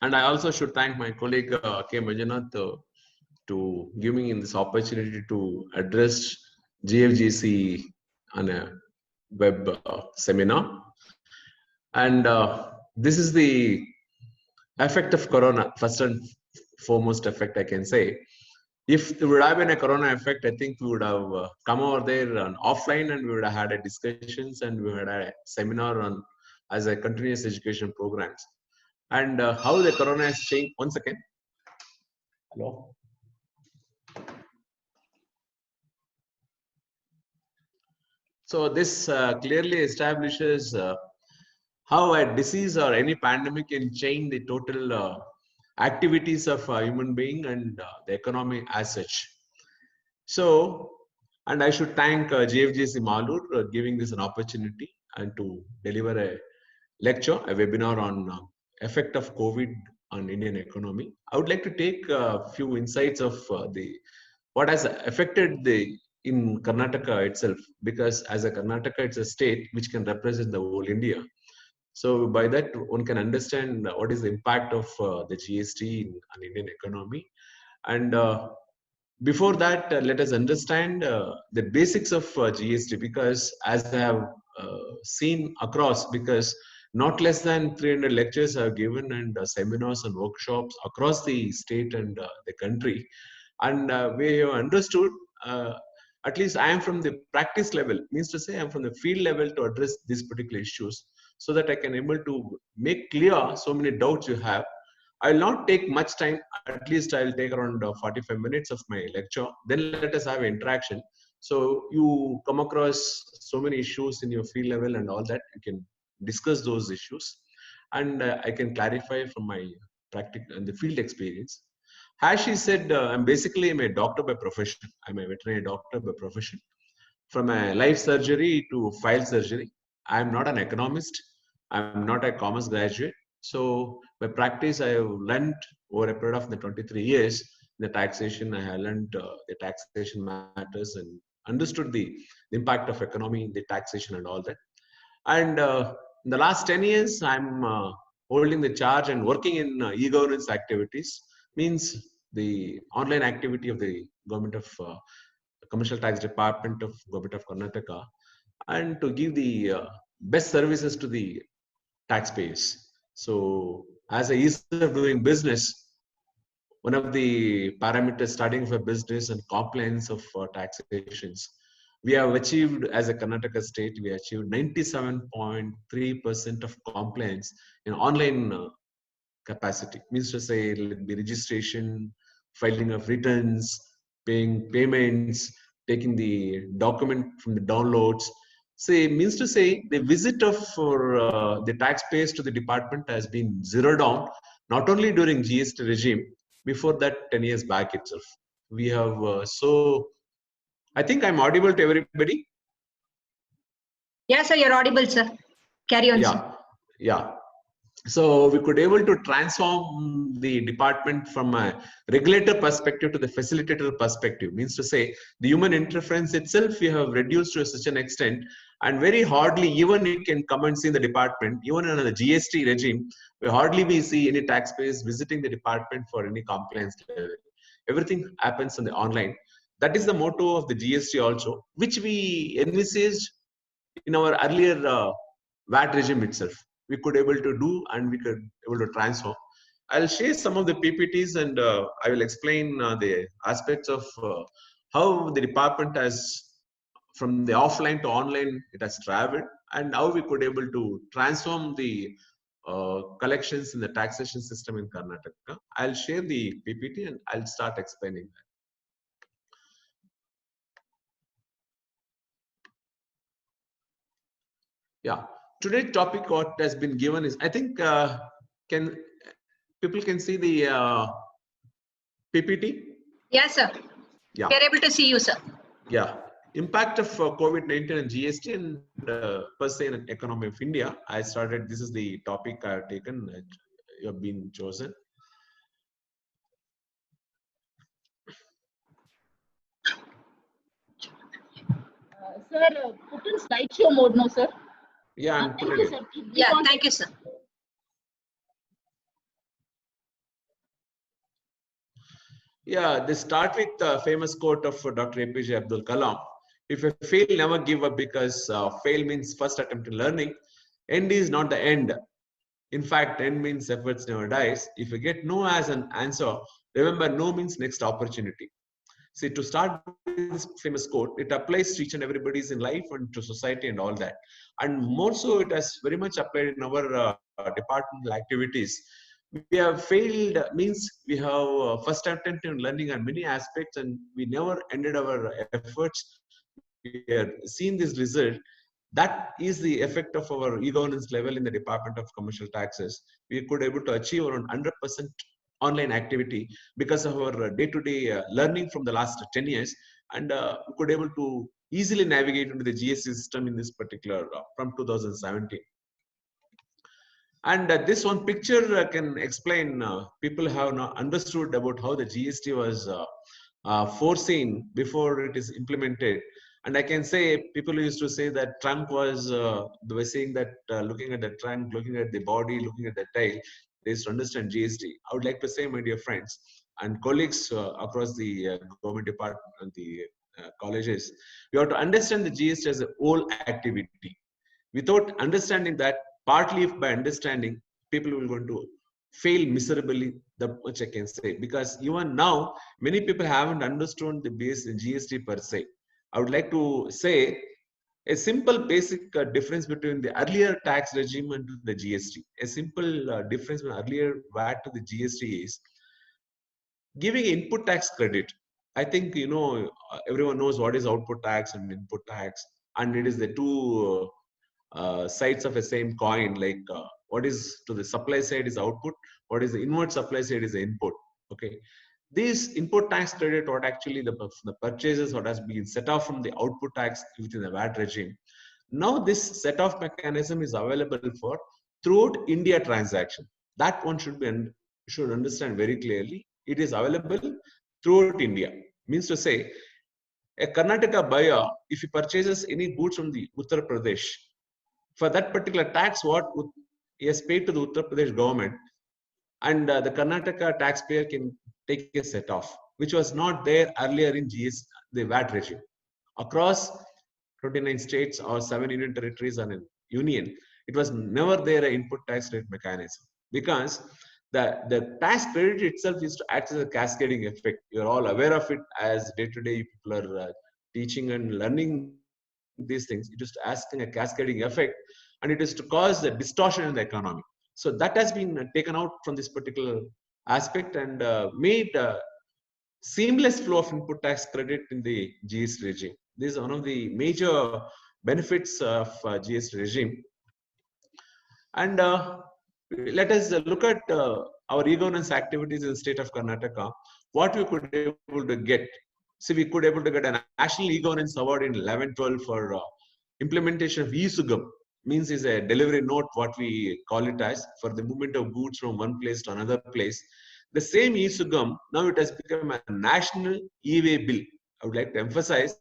And I also should thank my colleague K. Manjunath to give me this opportunity to address GFGC on a web seminar. And this is the effect of Corona, first and foremost effect I can say. If there would have been a Corona effect, I think we would have come over there on offline and we would have had a discussions and we would have a seminar on as a continuous education programs. And how the Corona has changed. One second. Hello. So this clearly establishes how a disease or any pandemic can change the total activities of a human being and the economy as such. So, and I should thank GFGC Malur for giving this an opportunity and to deliver a lecture, a webinar on effect of COVID on Indian economy. I would like to take a few insights of what has affected in Karnataka itself, because as a Karnataka, it's a state which can represent the whole India. So by that, one can understand what is the impact of the GST on Indian economy. And before that, let us understand the basics of GST, because as I have seen across, because not less than 300 lectures are given and seminars and workshops across the state and the country. And we have understood, at least I am from the practice level, means to say I'm from the field level to address these particular issues so that I can able to make clear so many doubts you have. I will not take much time, at least I will take around 45 minutes of my lecture. Then let us have interaction. So you come across so many issues in your field level and all that, you can discuss those issues. And I can clarify from my practical and the field experience. As she said, I'm a doctor by profession. I'm a veterinary doctor by profession. From a life surgery to file surgery. I'm not an economist. I'm not a commerce graduate. So by practice, I have learned over a period of the 23 years, the taxation. I have learned the taxation matters and understood the impact of economy, the taxation and all that. And in the last 10 years, I'm holding the charge and working in e-governance activities, means the online activity of the government of commercial tax department of government of Karnataka, and to give the best services to the taxpayers. So as a ease of doing business, one of the parameters starting for business and compliance of taxations, we have achieved as a Karnataka state, we achieved 97.3% of compliance in online capacity. Means to say, the registration, filing of returns, paying payments, taking the document from the downloads. Say, means to say, the visit of the taxpayers to the department has been zeroed down, not only during GST regime, before that 10 years back itself. We have I think I'm audible to everybody. Yes, sir, you're audible, sir. Carry on, yeah, sir. Yeah. So we could able to transform the department from a regulator perspective to the facilitator perspective. Means to say, the human interference itself we have reduced to such an extent, and very hardly even you can come and see the department. Even in the GST regime, we hardly we see any taxpayers visiting the department for any compliance level. Everything happens on the online. That is the motto of the GST also, which we envisaged in our earlier VAT regime itself. We could able to do and we could able to transform. I'll share some of the PPTs and I will explain the aspects of how the department has, from the offline to online, it has traveled, and how we could able to transform the collections in the taxation system in Karnataka. I'll share the PPT and I'll start explaining that. Yeah. Today's topic what has been given is, I think, can people can see the PPT? Yes, sir. Yeah. We are able to see you, sir. Yeah. Impact of COVID-19 and GST and per se in economy of India. I started, this is the topic I have taken, you have been chosen. Sir, put in slideshow mode now, sir. Yeah, I'm thank you, sir. Yeah, thank you, sir. Yeah, they start with the famous quote of Dr. APJ Abdul Kalam. If you fail, never give up, because fail means first attempt in learning. End is not the end. In fact, end means efforts never dies. If you get no as an answer, remember no means next opportunity. See, to start with this famous quote, it applies to each and everybody's in life and to society and all that. And more so, it has very much applied in our departmental activities. We have failed means we have first attempt in learning on many aspects, and we never ended our efforts. We are seeing this result. That is the effect of our e-governance level in the Department of Commercial Taxes. We could able to achieve around 100% online activity because of our day-to-day learning from the last 10 years, and we could able to easily navigate into the GST system in this particular from 2017. And this one picture can explain, people have now understood about how the GST was foreseen before it is implemented. And I can say people used to say that trunk was, they were saying that looking at the trunk, looking at the body, looking at the tail, they used to understand GST. I would like to say, my dear friends and colleagues across the government department and the colleges, we have to understand the GST as a whole activity. Without understanding that, partly if by understanding, people will going to fail miserably, that much I can say, because even now many people haven't understood the base GST per se. I would like to say a simple basic difference between the earlier tax regime and the GST. A simple difference between earlier VAT to the GST is giving input tax credit. I think everyone knows what is output tax and input tax, and it is the two sides of a same coin. Like what is to the supply side is output, what is the inward supply side is the input. Okay, this input tax credit, what actually the purchases what has been set off from the output tax within the VAT regime. Now this set off mechanism is available for throughout India transaction. That one should understand very clearly. It is available throughout India. Means to say, a Karnataka buyer, if he purchases any goods from the Uttar Pradesh, for that particular tax, what he has paid to the Uttar Pradesh government, and the Karnataka taxpayer can take a set off, which was not there earlier in the VAT regime. Across 29 states or 7 union territories and an union, it was never there an input tax rate mechanism, because the tax credit itself is to act as a cascading effect. You're all aware of it, as day-to-day people are teaching and learning these things. It is asking a cascading effect, and it is to cause the distortion in the economy. So that has been taken out from this particular aspect and made seamless flow of input tax credit in the GST regime. This is one of the major benefits of GST regime. And let us look at our e-governance activities in the state of Karnataka. What we could able to get. See, we could able to get a National E-Governance Award in 11-12 for implementation of e-Sugam. Means is a delivery note, what we call it as, for the movement of goods from one place to another place. The same e-Sugam, now it has become a national e-way bill. I would like to emphasize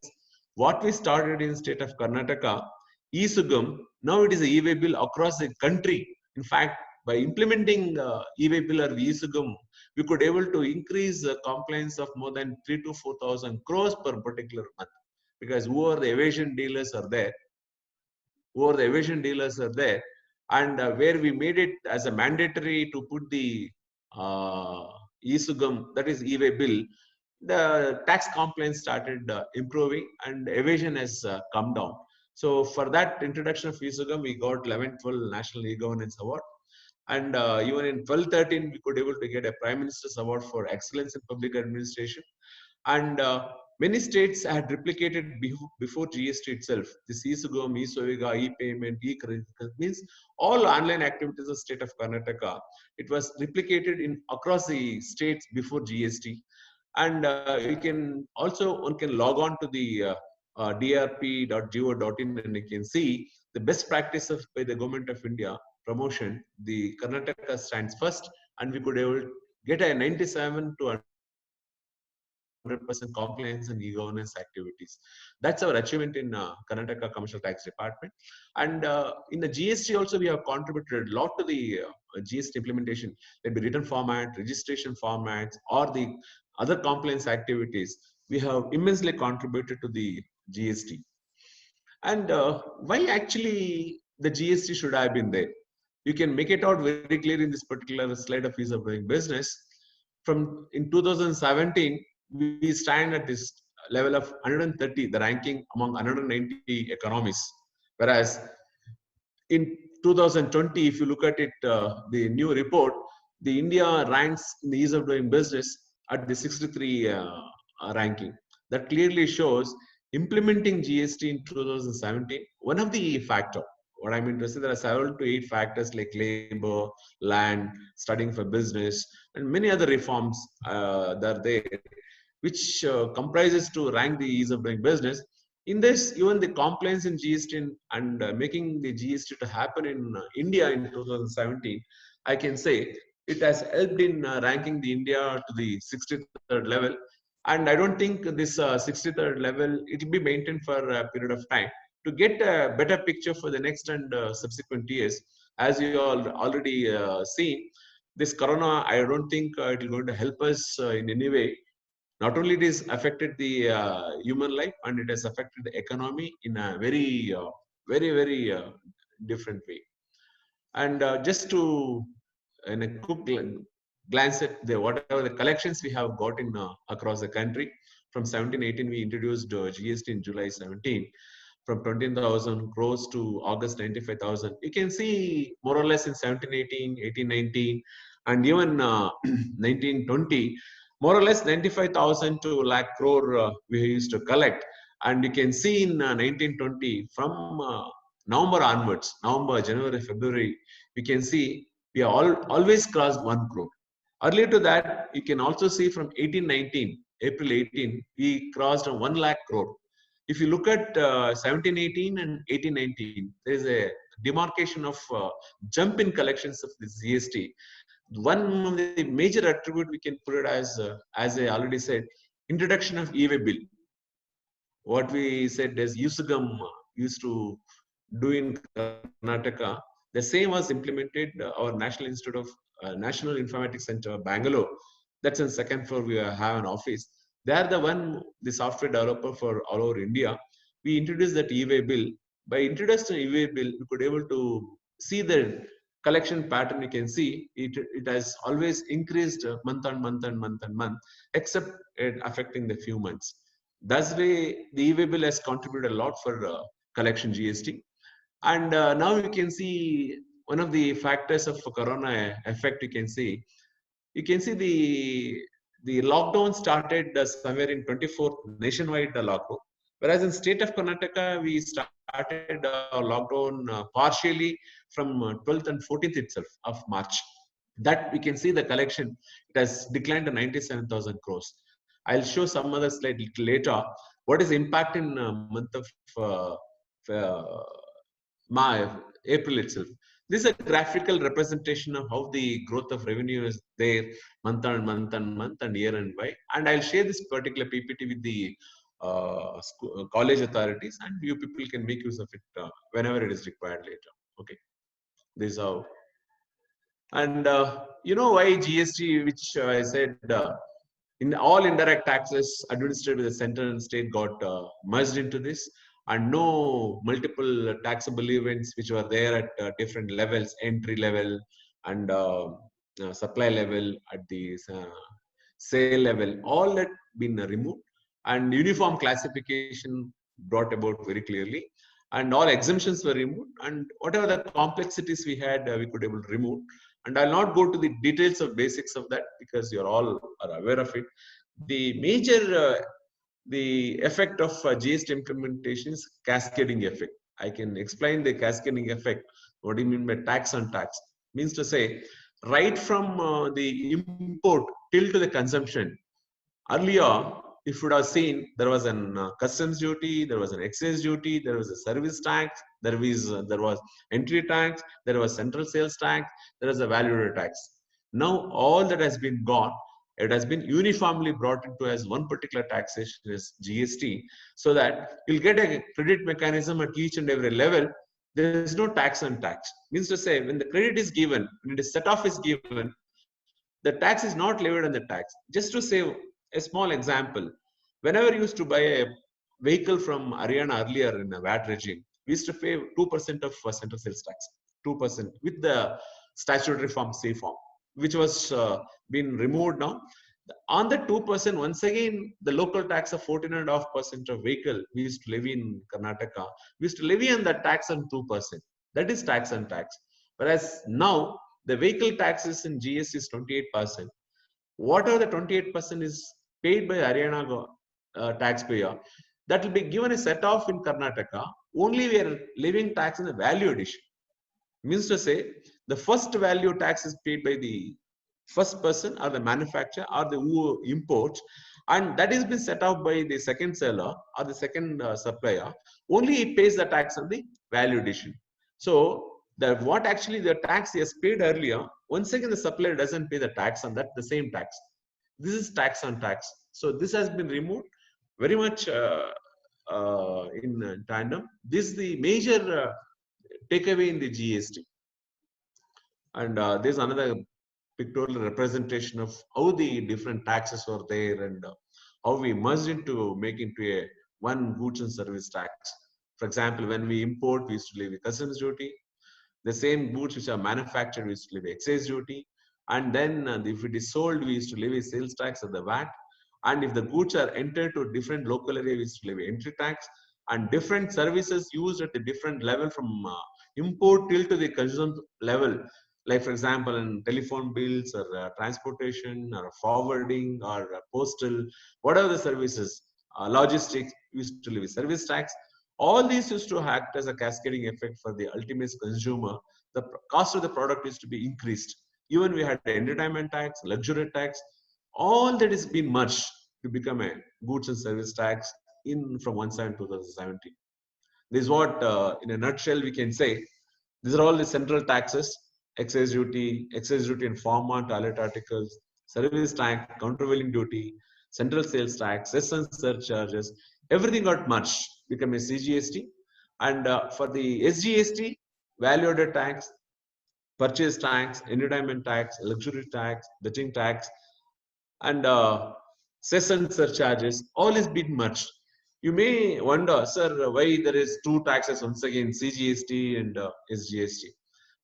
what we started in state of Karnataka, e-Sugam, now it is a e-way bill across the country. In fact, by implementing e-way bill or e-Sugam, we could able to increase the compliance of more than 3 to 4,000 crores per particular month. Because whoever the evasion dealers are there, and where we made it as a mandatory to put the uh, e-Sugam, that is e-way bill, the tax compliance started improving and evasion has come down. So for that introduction of e-Sugam, we got 11-12 National E-Governance Award. And even in 12-13, we could able to get a Prime Minister's Award for Excellence in Public Administration. And many states had replicated before GST itself. This e-Sugam, e-Soviga, e-payment, e-credit means all online activities of state of Karnataka. It was replicated in across the states before GST. And you can also, one can log on to the drp.go.in and you can see the best practice of by the government of India promotion. The Karnataka stands first, and we could able get a 97 to 100% compliance and e-governance activities. That's our achievement in Karnataka Commercial Tax Department. And in the GST also, we have contributed a lot to the GST implementation. Let be written format, registration formats, or the other compliance activities. We have immensely contributed to the GST. And why actually the GST should have been there? You can make it out very clear in this particular slide of ease of doing business. From in 2017, we stand at this level of 130, the ranking among 190 economies. Whereas in 2020, if you look at it, the new report, the India ranks in the ease of doing business at the 63 ranking. That clearly shows implementing GST in 2017, one of the factor. What I mean to say, there are 7 to 8 factors like labor, land, studying for business, and many other reforms that are there, which comprises to rank the ease of doing business. In this, even the compliance in GST and making the GST to happen in India in 2017, I can say it has helped in ranking the India to the 63rd level. And I don't think this 63rd level, it will be maintained for a period of time to get a better picture for the next and subsequent years. As you all already seen, this corona, I don't think it is going to help us in any way. Not only it has affected the human life, and it has affected the economy in a very different way. And just to, in a quick glance at the whatever the collections we have got in across the country. From 17-18, we introduced GST in July 17. From 20,000 crores to August 95,000. You can see more or less in 17-18, 18-19, and even 19-20. More or less 95,000 to lakh crore we used to collect. And you can see in 1920 from November onwards, November, January, February, we can see we are always crossed 1 crore. Earlier to that, you can also see from 18-19, April 18, we crossed 1 lakh crore. If you look at 17-18 and 18-19, there is a demarcation of jump in collections of the GST. One of the major attribute we can put it as I already said, introduction of e-way bill. What we said as Usagam used to do in Karnataka, the same was implemented. Our National Institute of National Informatics Center, Bangalore. That's on second floor. We have an office. They are the software developer for all over India. We introduced that e-way bill. By introducing e-way bill, we could able to see the collection pattern. You can see it has always increased month on month and month on month, except it affecting the few months. That's way the e-way bill has contributed a lot for collection GST. And now you can see one of the factors of corona effect. You can see the lockdown started somewhere in 24th nationwide lockdown, whereas in state of Karnataka we started lockdown partially from 12th and 14th itself of March. That we can see the collection, it has declined to 97,000 crores. I'll show some other slide later. What is impact in month of April itself? This is a graphical representation of how the growth of revenue is there month on month and month and year and by. And I'll share this particular PPT with the college authorities, and you people can make use of it whenever it is required later. Okay, this is how. And you know why GST, which I said in all indirect taxes administered by the center and state got merged into this, and no multiple taxable events which were there at different levels, entry level and supply level, at the sale level, all that been removed, and uniform classification brought about very clearly, and all exemptions were removed, and whatever the complexities we had, we could able to remove. And I'll not go to the details of basics of that because you're all are aware of it. The major the effect of GST implementation is cascading effect. I can explain the cascading effect. What do you mean by tax on tax? Means to say, right from the import till to the consumption. Earlier, if you would have seen, there was an customs duty, there was an excise duty, there was a service tax, there was entry tax, there was central sales tax, there was a value added tax. Now all that has been gone. It has been uniformly brought into as one particular taxation is GST, so that you'll get a credit mechanism at each and every level. There is no tax on tax. Means to say, when the credit is given, when the set off is given, the tax is not levied on the tax. Just to say a small example, whenever you used to buy a vehicle from Haryana earlier in a VAT regime, we used to pay 2% of central sales tax, 2% with the statutory form C form, which was been removed now. On the 2%, once again, the local tax of 14.5% of vehicle we used to levy in Karnataka, we used to levy on that tax on 2%. That is tax on tax. Whereas now, the vehicle taxes in GST is 28%. Whatever the 28% is paid by Haryana taxpayer, that will be given a set off in Karnataka. Only we are levying tax in the value addition. Means to say, the first value tax is paid by the first person or the manufacturer or the who imports, and that is been set off by the second seller or the second supplier. Only it pays the tax on the value addition. So what actually the tax is paid earlier, once again the supplier doesn't pay the tax on that, the same tax. This is tax on tax. So this has been removed very much in tandem. This is the major takeaway in the GST. And there's another pictorial representation of how the different taxes were there and how we merged into make into a one goods and service tax. For example, when we import, we used to levy customs duty. The same goods which are manufactured, we used to levy excise duty. And then if it is sold, we used to levy sales tax at the VAT. And if the goods are entered to different local area, we used to levy entry tax. And different services used at a different level from import till to the consumer level. Like for example, in telephone bills or transportation or forwarding or postal, whatever the services, logistics, used to levy service tax. All these used to act as a cascading effect for the ultimate consumer. The cost of the product used to be increased. Even we had entertainment tax, luxury tax, all that is been merged to become a goods and service tax in from 1/7/2017. This is what, in a nutshell, we can say. These are all the central taxes: excise duty in farm and toilet articles, service tax, countervailing duty, central sales tax, cess and surcharges. Everything got merged, become a CGST. And for the SGST, value added tax, purchase tax, entertainment tax, luxury tax, betting tax, and cess and surcharges, all is been merged. You may wonder, sir, why there is two taxes once again, CGST and SGST.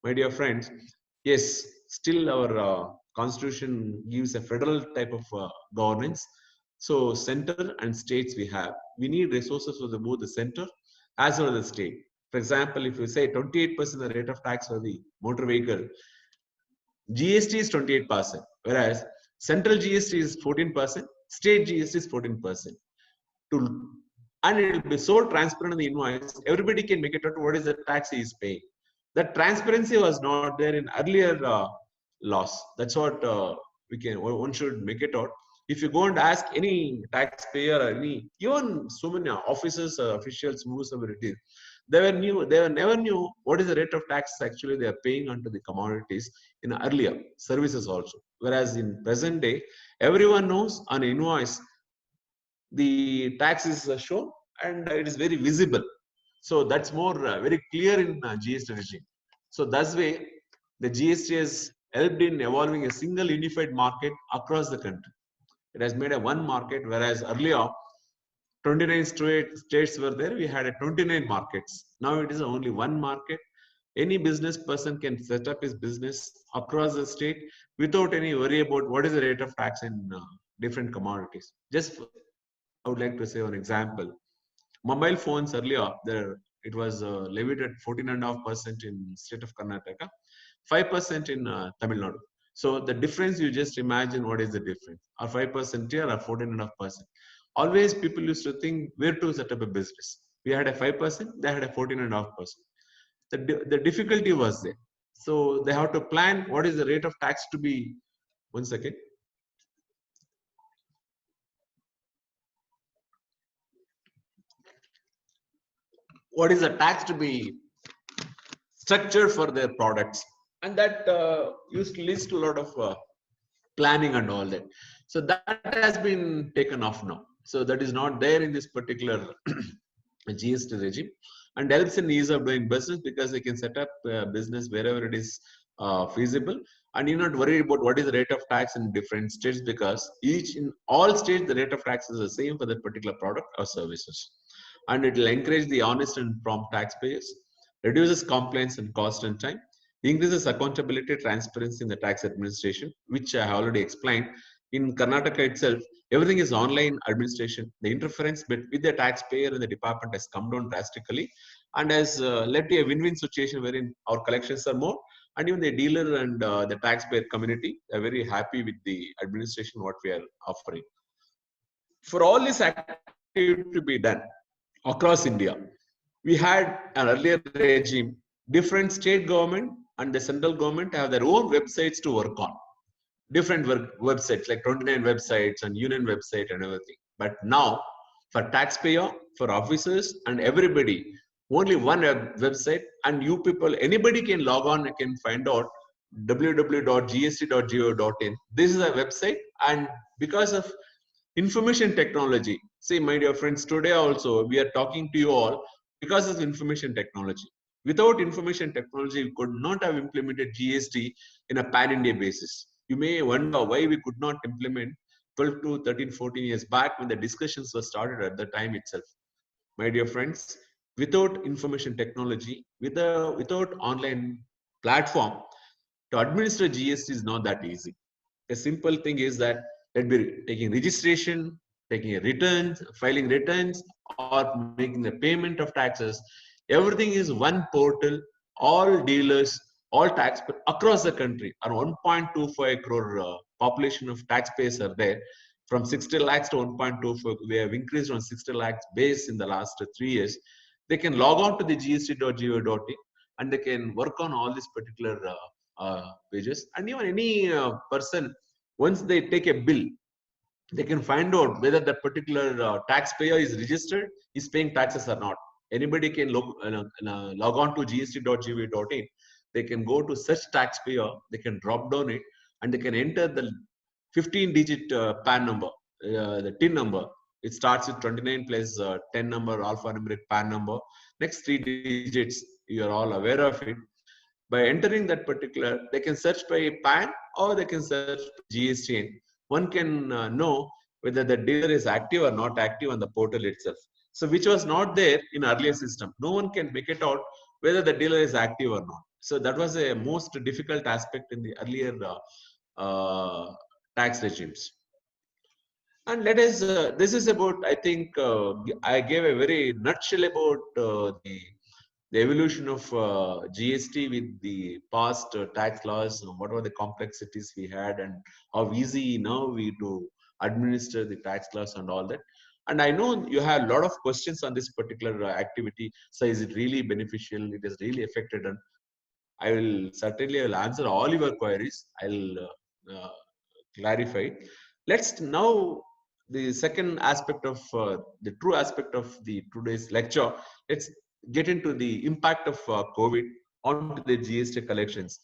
My dear friends, yes, still our constitution gives a federal type of governance. So center and states we have. We need resources for both the center as well as the state. For example, if you say 28% the rate of tax for the motor vehicle, GST is 28%, whereas central GST is 14%, state GST is 14%. And it will be so transparent in the invoice, everybody can make it out what is the tax he is paying. That transparency was not there in earlier laws. That's what one should make it out. If you go and ask any taxpayer or any, even so many officers, officials, whoever it is, they never knew what is the rate of tax actually they are paying onto the commodities in earlier services also. Whereas in present day, everyone knows on invoice the tax is shown and it is very visible. So that's more very clear in GST regime. So that's way the GST has helped in evolving a single unified market across the country. It has made a one market, whereas earlier 29 states were there. We had a 29 markets. Now it is only one market. Any business person can set up his business across the state without any worry about what is the rate of tax in different commodities. Just I would like to say one example. Mobile phones earlier, it was levied at 14.5% in state of Karnataka, 5% in Tamil Nadu. So the difference, you just imagine what is the difference, or 5% here or 14.5%. Always people used to think where to set up a business. We had a 5%, they had a 14.5%. The difficulty was there. So they have to plan what is the rate of tax to be. One second. What is the tax to be structured for their products, and that used to lead to a lot of planning and all that. So that has been taken off now. So that is not there in this particular GST regime, and helps in ease of doing business because they can set up business wherever it is feasible, and you're not worried about what is the rate of tax in different states because in all states the rate of tax is the same for that particular product or services, and it will encourage the honest and prompt taxpayers, reduces compliance and cost and time, increases accountability, transparency in the tax administration, which I have already explained. In Karnataka itself, everything is online administration. The interference with the taxpayer and the department has come down drastically and has led to a win-win situation wherein our collections are more, and even the dealer and the taxpayer community are very happy with the administration what we are offering. For all this activity to be done across India, we had an earlier regime. Different state government and the central government have their own websites to work on. Different websites like 29 websites and union website and everything. But now, for taxpayer, for officers and everybody, only one website, and you people, anybody can log on and can find out www.gst.go.in. This is a website, and because of information technology, see my dear friends, today also we are talking to you all because of information technology. Without information technology, we could not have implemented GST in a pan-India basis. You may wonder why we could not implement 12 to 13, 14 years back when the discussions were started at the time itself. My dear friends, without information technology, without online platform, to administer GST is not that easy. The simple thing is that let be taking registration, taking returns, filing returns, or making the payment of taxes. Everything is one portal. All dealers, all taxpayers across the country, around 1.25 crore population of taxpayers are there. From 60 lakhs to 1.24, we have increased on 60 lakhs base in the last 3 years. They can log on to the gst.go.in and they can work on all these particular pages. And even any person, once they take a bill, they can find out whether that particular taxpayer is registered, is paying taxes or not. Anybody can log on to gst.go.in. They can go to search taxpayer, they can drop down it, and they can enter the 15-digit PAN number, the TIN number. It starts with 29 plus 10 number, alphanumeric PAN number. Next 3 digits, you are all aware of it. By entering that particular, they can search by PAN or they can search GST. One can know whether the dealer is active or not active on the portal itself. So which was not there in earlier system. No one can make it out whether the dealer is active or not. So that was a most difficult aspect in the earlier tax regimes. And let us, this is about, I think, I gave a very nutshell about the evolution of GST with the past tax laws, what were the complexities we had and how easy now we to administer the tax laws and all that. And I know you have a lot of questions on this particular activity. So is it really beneficial? It has really affected. And I will certainly answer all your queries. I'll clarify. Let's now the second aspect of the true aspect of the today's lecture. Let's get into the impact of COVID onto the GST collections.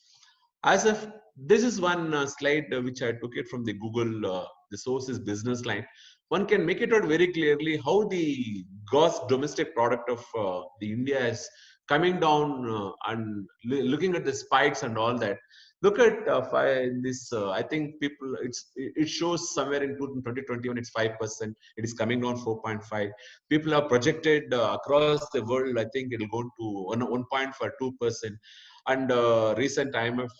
As of this is one slide which I took it from the Google. The source is business line. One can make it out very clearly how the gross domestic product of the India is coming down and looking at the spikes and all that. Look at this. I think people. It shows somewhere in 2021 it's 5%. It is coming down 4.5. People are projected across the world. I think it will go to 1.2%. And recent IMF,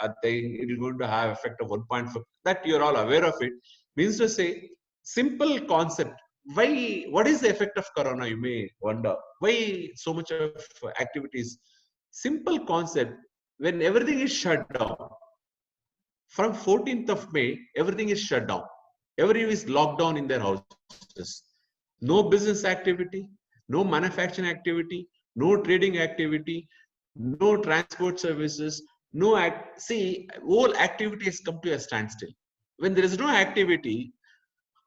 I think it is going to have effect of 1.4. That you're all aware of it. Means to say, simple concept. Why? What is the effect of Corona? You may wonder. Why so much of activities? Simple concept. When everything is shut down, from 14th of May, everything is shut down. Everyone is locked down in their houses. No business activity, no manufacturing activity, no trading activity, no transport services, no see, whole activity has come to a standstill. When there is no activity,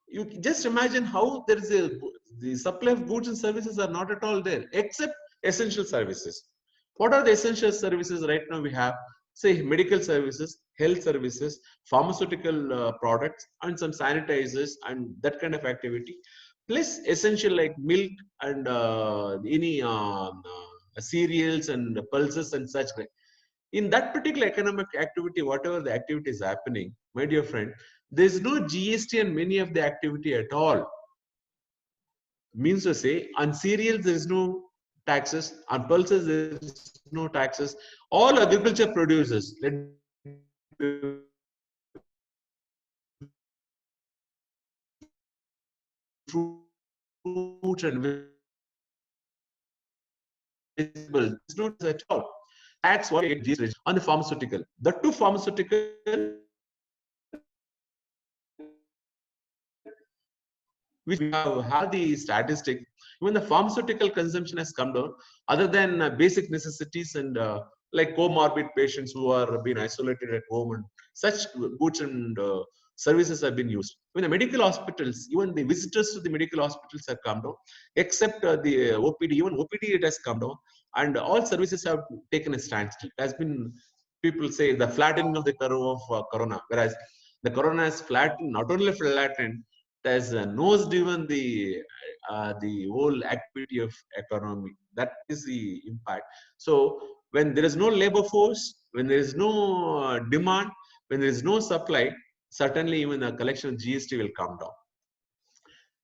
you just imagine how there is the supply of goods and services are not at all there, except essential services. What are the essential services right now we have? Say medical services. health services, pharmaceutical products, and some sanitizers and that kind of activity, plus essential like milk and any cereals and pulses and such. In that particular economic activity, whatever the activity is happening, my dear friend, there is no GST on many of the activity at all. Means to say, on cereals there is no taxes, on pulses there is no taxes. All agriculture producers, let fruits and vegetables, there's no tax at all. Tax what on the pharmaceutical. The two pharmaceutical which we have the statistic, even the pharmaceutical consumption has come down, other than basic necessities and like comorbid patients who are being isolated at home, and such goods and services have been used. When the medical hospitals, even the visitors to the medical hospitals have come down, except the OPD, even OPD it has come down, and all services have taken a standstill. It has been, people say, the flattening of the curve of corona, whereas the corona has flattened, not only flattened, has nosed even the whole activity of economy. That is the impact. So when there is no labor force, when there is no demand, when there is no supply, certainly even the collection of GST will come down.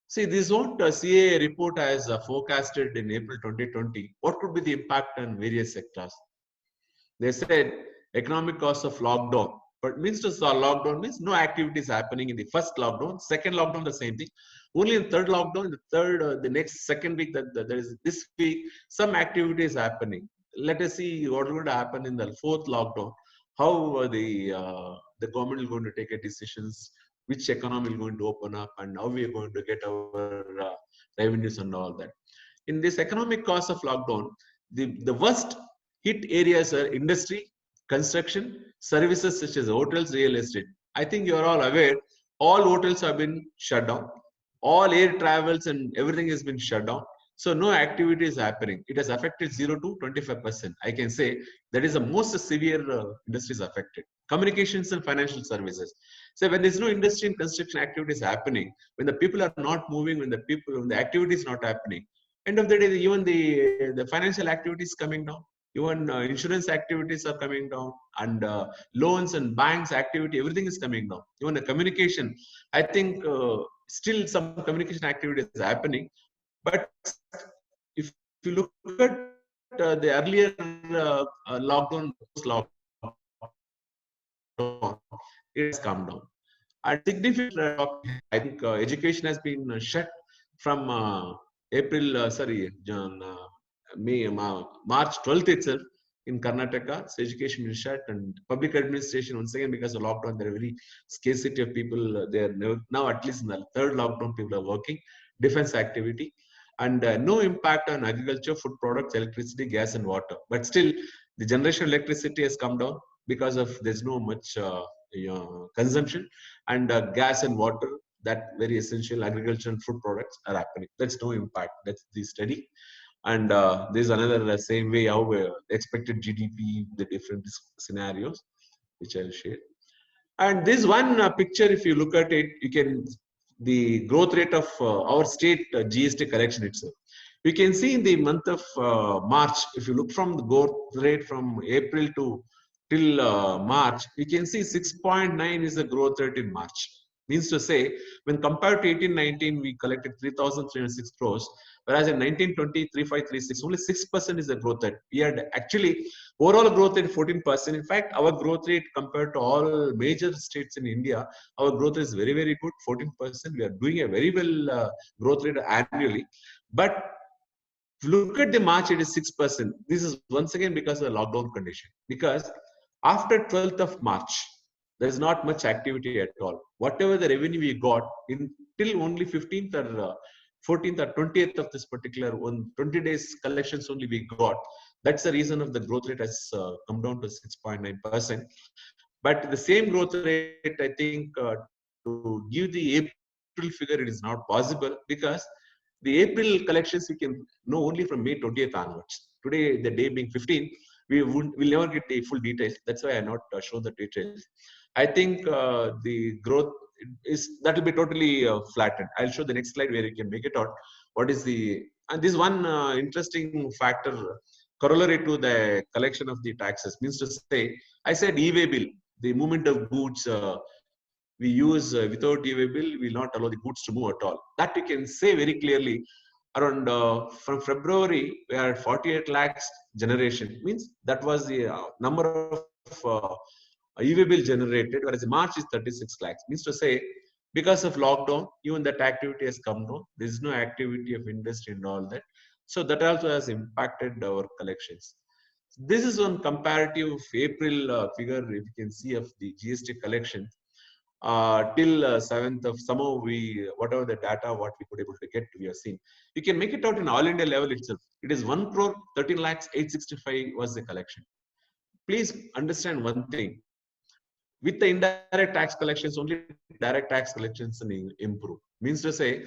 See, this is what CA report has forecasted in April 2020. What could be the impact on various sectors? They said economic cost of lockdown. But means to lockdown means no activities happening in the first lockdown. Second lockdown, the same thing. Only in third lockdown, the next second week, that there is this week, some activities happening. Let us see what will happen in the fourth lockdown. How the government is going to take a decisions, which economy is going to open up, and how we are going to get our revenues and all that. In this economic cost of lockdown, the worst hit areas are industry, construction, services such as hotels, real estate. I think you are all aware, all hotels have been shut down. All air travels and everything has been shut down. So no activity is happening. It has affected 0 to 25%. I can say that is the most severe industries affected. Communications and financial services. So when there's no industry and construction activities happening, when the people are not moving, when the activity is not happening, end of the day, even the financial activities coming down, even insurance activities are coming down, and loans and banks activity, everything is coming down. Even the communication, I think still some communication activity is happening. But if you look at the earlier lockdown, post-lockdown, it has come down. And significant, I think education has been shut from March 12th itself in Karnataka. So education is shut, and public administration once again, because of lockdown, there are very scarcity of people. They are now, at least in the third lockdown, people are working. Defense activity, and no impact on agriculture, food products, electricity, gas, and water. But still, the generation of electricity has come down because of there's no much consumption, and gas and water, that very essential agriculture and food products are happening. That's no impact. That's the study. And there's another same way how expected GDP, the different scenarios, which I'll share. And this one picture, if you look at it, you can, the growth rate of our state GST collection itself. You can see in the month of March, if you look from the growth rate from April to till March, you can see 6.9 is the growth rate in March. Means to say, when compared to 18-19, we collected 3,306 crores, whereas in 19-20, 3,536, only 6% is the growth rate. We had actually overall growth rate 14%. In fact, our growth rate compared to all major states in India, our growth is very, very good, 14%. We are doing a very well growth rate annually. But if you look at the March, it is 6%. This is once again because of the lockdown condition. Because after 12th of March, there is not much activity at all. Whatever the revenue we got in till only 15th or 14th or 20th of this particular 20 days collections only we got. That's the reason of the growth rate has come down to 6.9%. But the same growth rate, I think, to give the April figure, it is not possible, because the April collections we can know only from May 20th onwards. Today, the day being 15, we'll never get the full details. That's why I not shown the details. I think the growth is that will be totally flattened. I'll show the next slide where you can make it out. What is the and this one interesting factor corollary to the collection of the taxes means to say, I said e-way bill, the movement of goods we use without e-way bill, we will not allow the goods to move at all. That we can say very clearly. Around from February, we are at 48 lakhs generation. Means that was the number of e-way bill generated, whereas in March is 36 lakhs. Means to say, because of lockdown, even that activity has come down. There is no activity of industry and all that. So that also has impacted our collections. This is one comparative April figure, if you can see, of the GST collection. Till 7th of somehow we whatever the data what we could able to get, we have seen. You can make it out in all India level itself. It is 1 crore 13 lakhs 865 was the collection. Please understand one thing. With the indirect tax collections, only direct tax collections improve. Means to say,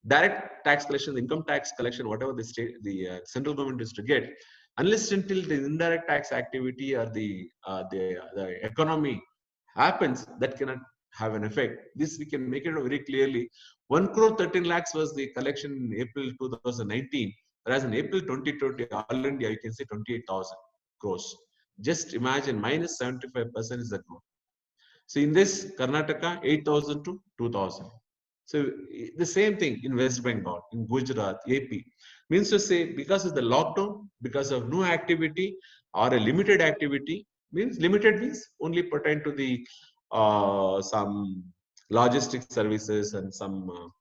direct tax collection, income tax collection, whatever the state, the central government is to get, unless until the indirect tax activity or the economy happens, that cannot have an effect. This we can make it very clearly. 1 crore 13 lakhs was the collection in April 2019, whereas in April 2020, all India, you can say 28,000 crores. Just imagine, minus 75% is the growth. So in this, Karnataka, 8,000 to 2,000. So the same thing in West Bengal, in Gujarat, AP. Means to say, because of the lockdown, because of no activity or a limited activity, means limited means only pertain to the some logistic services and some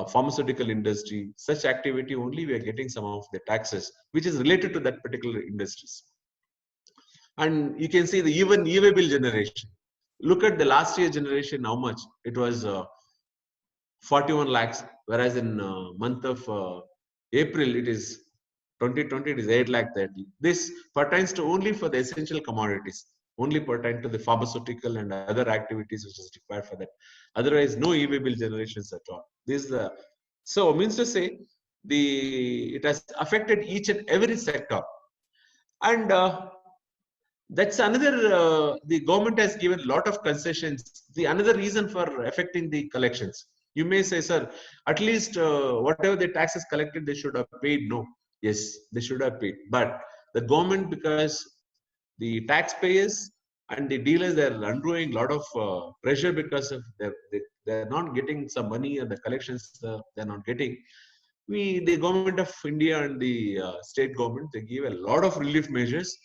pharmaceutical industry. Such activity only we are getting some of the taxes, which is related to that particular industries. And you can see the even e-way bill generation. Look at the last year generation, how much it was 41 lakhs, whereas in month of April it is 2020 it is 8 lakh 30. This pertains to only for the essential commodities, only pertain to the pharmaceutical and other activities which is required for that. Otherwise, no e-way bill generations at all. This is the so means to say it has affected each and every sector, and that's another. The government has given a lot of concessions. The another reason for affecting the collections. You may say, sir, at least whatever the taxes collected, they should have paid. No, yes, they should have paid. But the government, because the taxpayers and the dealers, they are undergoing a lot of pressure because of they're not getting some money, and the collections they're not getting. The government of India and the state government, they give a lot of relief measures,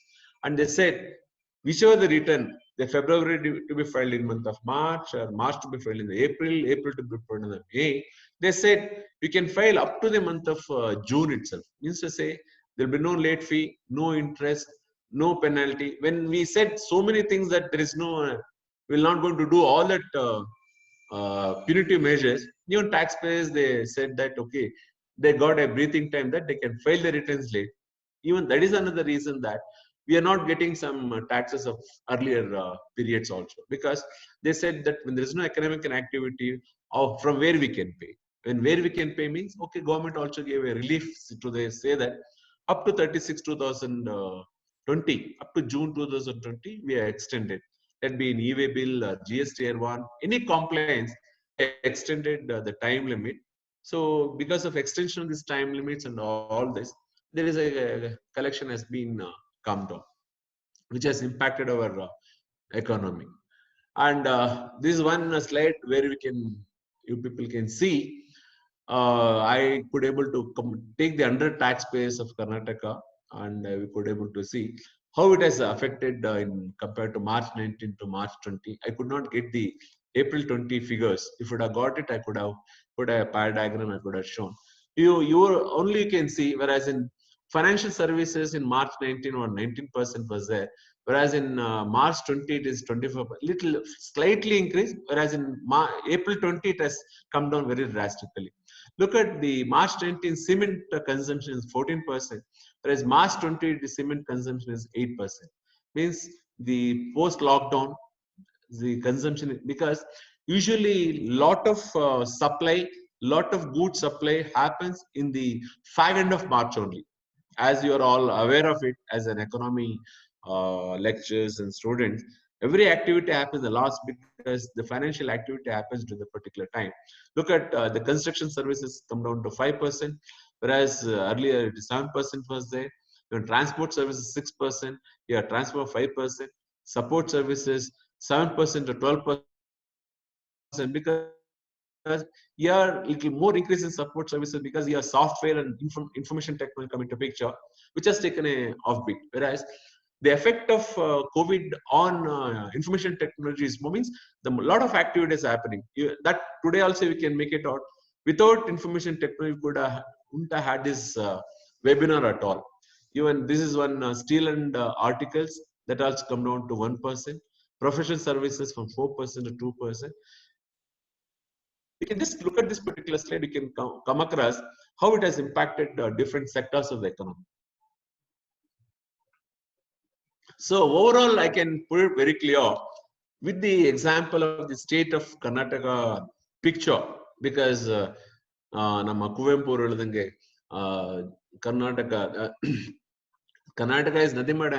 and they said whichever the return, the February to be filed in month of March, or March to be filed in the April to be filed in the May. They said you can file up to the month of June itself. Means to say there will be no late fee, no interest, no penalty. When we said so many things that there is no, we're not going to do all that punitive measures. Even taxpayers, they said that okay, they got a breathing time that they can file the returns late. Even that is another reason that we are not getting some taxes of earlier periods also, because they said that when there is no economic activity, from where we can pay. When where we can pay means, okay, government also gave a relief to they say that up to 36 2020, up to June 2020, we are extended. That be in e-way bill, GST Tier 1, any compliance, extended the time limit. So because of extension of these time limits and all this, there is a collection has been come down, which has impacted our economy. And this is one slide where you people can see. I could able to take the under taxpayers of Karnataka, and we could able to see how it has affected in compared to March 19 to March 20. I could not get the April 20 figures. If I would have got it, I could have put a pie diagram. I could have shown you only can see, whereas in financial services in March 19 or 19% was there, whereas in March 20 it is 24, little slightly increased, whereas in April 20 it has come down very drastically. Look at the March 19 cement consumption is 14%, whereas March 20 the cement consumption is 8%. Means the post lockdown, the consumption, because usually lot of supply, lot of goods supply happens in the fag end of March only. as you are all aware of it, as an economy lectures and students, every activity happens the last because the financial activity happens during the particular time. Look at the construction services come down to 5%, whereas earlier it is 7% was there. Even transport services 6%, yeah, transport 5%, support services 7% to 12%, because you are little more increase in support services because you have software and information technology come into picture, which has taken a offbeat. Whereas the effect of COVID on information technology is means the lot of activities happening. That today also we can make it out. Without information technology, we wouldn't have had this webinar at all. Even this is one steel and articles that also come down to 1%. Professional services from 4% to 2%. We can just look at this particular slide. We can come across how it has impacted different sectors of the economy. So overall, I can put it very clear with the example of the state of Karnataka picture, because ನಮ್ಮ ಕುವೆಂಪು ಅವರು ಹೇಳಿದಂಗೆ Karnataka is nothing but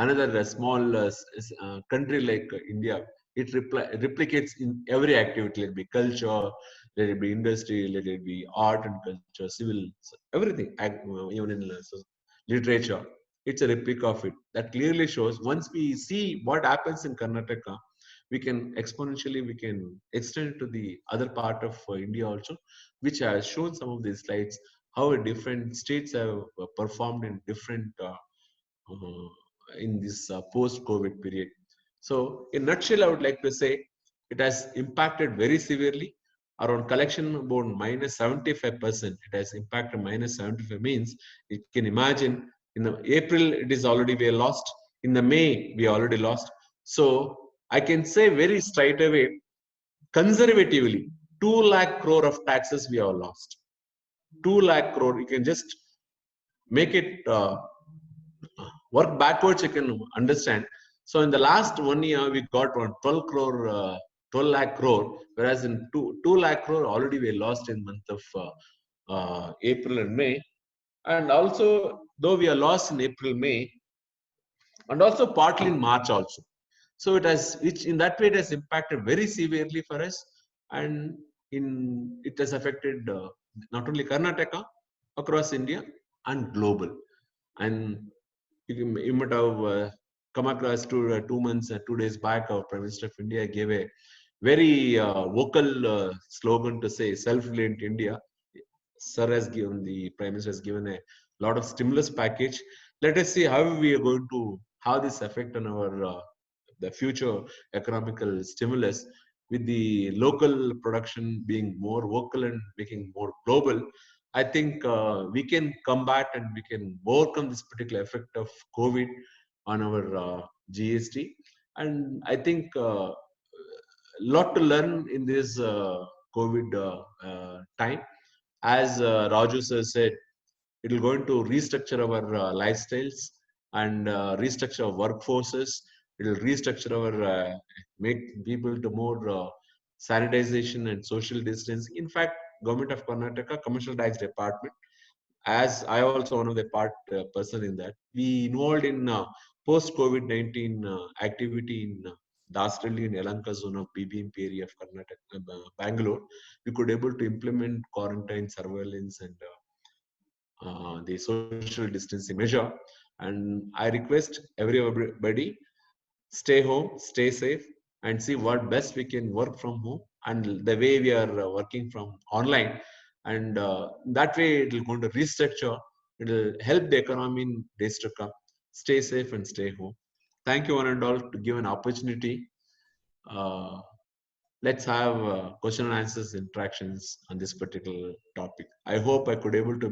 another small country like India. It replicates in every activity, let it be culture, let it be industry, let it be art and culture, civil, everything, even in literature. It's a replica of it. That clearly shows once we see what happens in Karnataka, we can exponentially, we can extend it to the other part of India also, which has shown some of these slides, how different states have performed in different in this post-COVID period. So in nutshell, I would like to say it has impacted very severely. Around collection about minus 75%. It has impacted minus 75 means you can imagine in the April it is already we are lost. In the May we already lost. So I can say very straight away, conservatively, 2 lakh crore of taxes we have lost. 2 lakh crore. You can just make it work backwards. You can understand. So in the last 1 year, we got around 12 lakh crore, whereas in 2 lakh crore already we lost in month of April and May. And also, though we are lost in April, May, and also partly in March also. So it has, which in that way it has impacted very severely for us, and it has affected not only Karnataka, across India and global. And you might have come across 2 months, 2 days back, our Prime Minister of India gave a very vocal slogan to say self-reliant India. Sir has given, the Prime Minister has given a lot of stimulus package. Let us see how we are going to, how this affect on our the future economical stimulus, with the local production being more vocal and making more global. I think we can combat and we can overcome this particular effect of COVID on our GST. And I think a lot to learn in this COVID time. As Raju sir said, it will going to restructure our lifestyles and restructure our workforces. It will restructure our, make people to more sanitization and social distancing. In fact, Government of Karnataka, Commercial Tax Department, as I also one of the person in that, we involved in post-COVID-19 activity in Dasralli and Yelahanka zone of BBMP area of Karnataka, Bangalore. We could able to implement quarantine surveillance and the social distancing measure. And I request everybody, stay home, stay safe, and see what best we can work from home, and the way we are working from online. And that way it will going to restructure. It will help the economy in days to come. Stay safe and stay home. Thank you one and all to give an opportunity. Let's have question and answers interactions on this particular topic. I hope I could able to